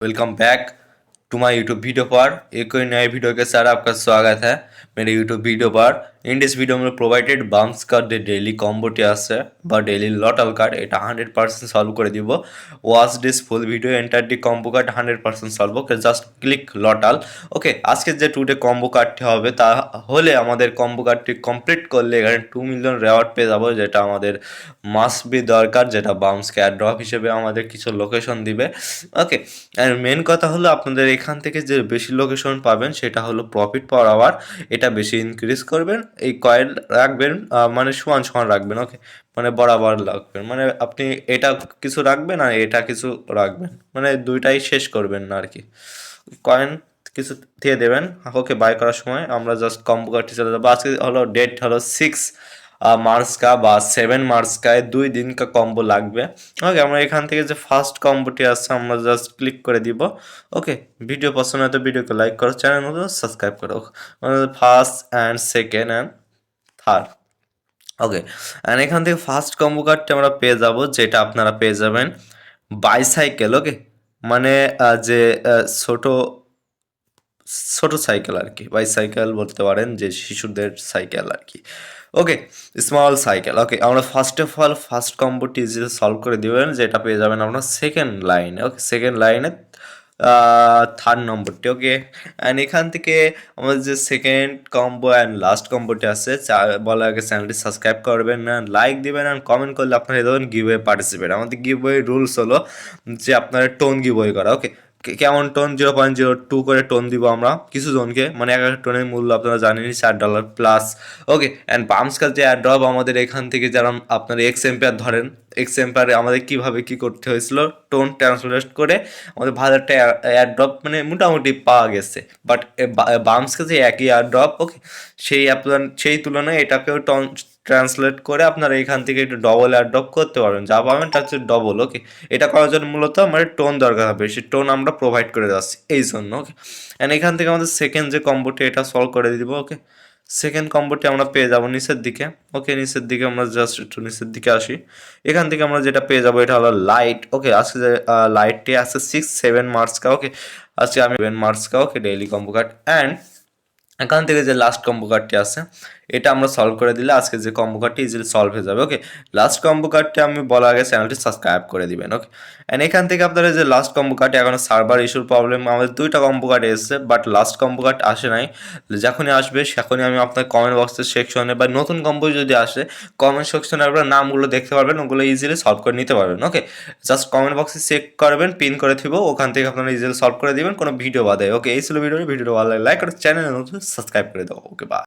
Welcome back to my YouTube video पर एक और नए वीडियो के साथ आपका स्वागत है मेरे यूट्यूब वीडियो पर। इन दिस वीडियो में प्रोवाइडेड बाम्स का डेली कम्बोटी আছে বা ডেইলি লটাল কার্ড এটা 100% সলভ করে দিব। Watch this full video enter the combo card 100% solve okay just click লটাল। ওকে আজকে যে টুডে কম্বো কার্ডটি হবে তা হলে আমাদের কম্বো কার্ডটি কমপ্লিট করলে এখানে 2 মিলিয়ন রেওয়ার্ড পেয়ে যাবো, যেটা আমাদের মাস্ট বি দরকার, যেটা বাউন্সকে অ্যাড্রপ হিসেবে আমাদের কিছু লোকেশন দিবে। ওকে আর মেন কথা হলো আপনাদের এখান থেকে যে বেশি লোকেশন পাবেন সেটা হলো প্রফিট পার আওয়ার, এটা বেশি ইনক্রিজ করবেন। এই কয়েল রাখবেন মানে সমান সমান রাখবেন। ওকে মানে বরাবর রাখবেন, মানে আপনি এটা কিছু রাখবেন আর এটা কিছু রাখবেন, মানে দুইটাই শেষ করবেন না আর কি। কয়েন কিছু দিয়ে দেবেন। ওকে বাই করার সময় আমরা জাস্ট কম্বো কার্ডটি চলে যাবো। আজকে হলো ডেট হলো 6 मार्च का বা 7 मार्च का 2 दिन का কম্বো লাগবে। ওকে আমরা এখান থেকে যে ফার্স্ট কম্বোটি আছে আমরা জাস্ট ক্লিক করে দিব। ওকে ভিডিও পছন্দ হয় তো ভিডিওকে লাইক করো, চ্যানেল নতুন সাবস্ক্রাইব করো। আমাদের first and second and third. Okay and এখান থেকে ফার্স্ট কম্বো কার্ডটি আমরা পেয়ে যাব, যেটা আপনারা পেয়ে যাবেন বাইসাইকেল। ওকে মানে যে ছোট ছোট সাইকেল আর কি, বাইসাইকেল বলতে পারেন, যে শিশুদের সাইকেল আর কি। ওকে স্মল সাইকেল। ওকে আমরা ফার্স্ট অফ অল ফার্স্ট কম্বোটি যে সলভ করে দিবেন, যেটা পেয়ে যাবেন আপনার সেকেন্ড লাইনে। ওকে সেকেন্ড লাইনে থার্ড নম্বরটি। ওকে অ্যান্ড এখান থেকে আমাদের যে সেকেন্ড কম্বো অ্যান্ড লাস্ট কম্বোটি আছে বলার আগে চ্যানেলটি সাবস্ক্রাইব করবেন, লাইক দিবেন অ্যান্ড কমেন্ট করলে আপনারা এই ধরুন গিভওয়ে পার্টিসিপেট। আমাদের গিভওয়ে রুলস হলো যে আপনারা টোন গিভওয়ে করা। ওকে কেমন টোন? 0.02 করে টোন দিব আমরা কিছু জনকে, মানে এক একটা টোনের মূল্য আপনারা জানেনই $4 প্লাস। ওকে অ্যান্ড বামসকার যে অ্যাড্রপ আমাদের এখান থেকে যারা আপনার এক্স এম্পায়ার ধরেন, এক্স এম্পায়ারে আমাদের কীভাবে কী করতে হয়েছিল, টোন ট্রান্সলেট করে আমাদের ভালো একটা এয়ারড্রপ মানে মোটামুটি পাওয়া গেছে। বাট বামসকে যে একই এয়ারড্রপ, ওকে সেই তুলনায় এটাকেও ট্রান্সলেট করে আপনারা এখান থেকে একটু ডবল এয়ারড্রপ করতে পারবেন, যা পাবেন তার হচ্ছে ডবল। ওকে এটা করার জন্য মূলত আমার টোন দরকার হবে, সেই টোন আমরা প্রোভাইড করে যাচ্ছি এই জন্য। ওকে অ্যান্ড এখান থেকে আমাদের সেকেন্ড যে কম্বোটি এটা সলভ করে দিব। ওকে সেকেন্ড কম্বোটি আমরা পেয়ে যাব নিচের দিকে। ওকে নিচের দিকে আমরা জাস্ট একটু নিচের দিকে আসি। এখান থেকে আমরা যেটা পেয়ে যাবো এটা হলো লাইট। ওকে আজকে যে লাইটটি আছে 6-7 मार्च का। ওকে আজকে আমি 7 मार्च का। ওকে ডেইলি কম্বো কার্ড অ্যান্ড এখান থেকে যে লাস্ট কম্বো কার্ডটি আছে এটা আমরা সলভ করে দিলে আজকে যে কম্বো কার্ডটি ইজিলি সলভ হয়ে যাবে। ওকে লাস্ট কম্বো কার্ডটি আমি বলার আগে চ্যানেলটি সাবস্ক্রাইব করে দিবেন। ওকে অ্যান্ড এখান থেকে আপনারা যে লাস্ট কম্বো কার্ডটি এখনো সার্ভার ইস্যুর প্রবলেম, আমাদের 2টা কম্বো কার্ড এসেছে বাট লাস্ট কম্বো কার্ড আসে নাই। যখনই আসবে সেখনই আমি আপনার কমেন্ট বক্সের সেকশনে বা নতুন কম্বো যদি আসে কমেন্ট সেকশনে আপনার নামগুলো দেখতে পারবেন, ওগুলো ইজিলি সলভ করে নিতে পারবেন। ওকে জাস্ট কমেন্ট বক্সে চেক করবেন, পিন করে দিব, ওখান থেকে আপনারা ইজিলি সলভ করে দিবেন কোনো ভিডিও বাদে। ওকে এই ছিল ভিডিওটা ভালো লাগে লাইক আর চ্যানেল নতুন সাবস্ক্রাইব করে দাও। Okay bye.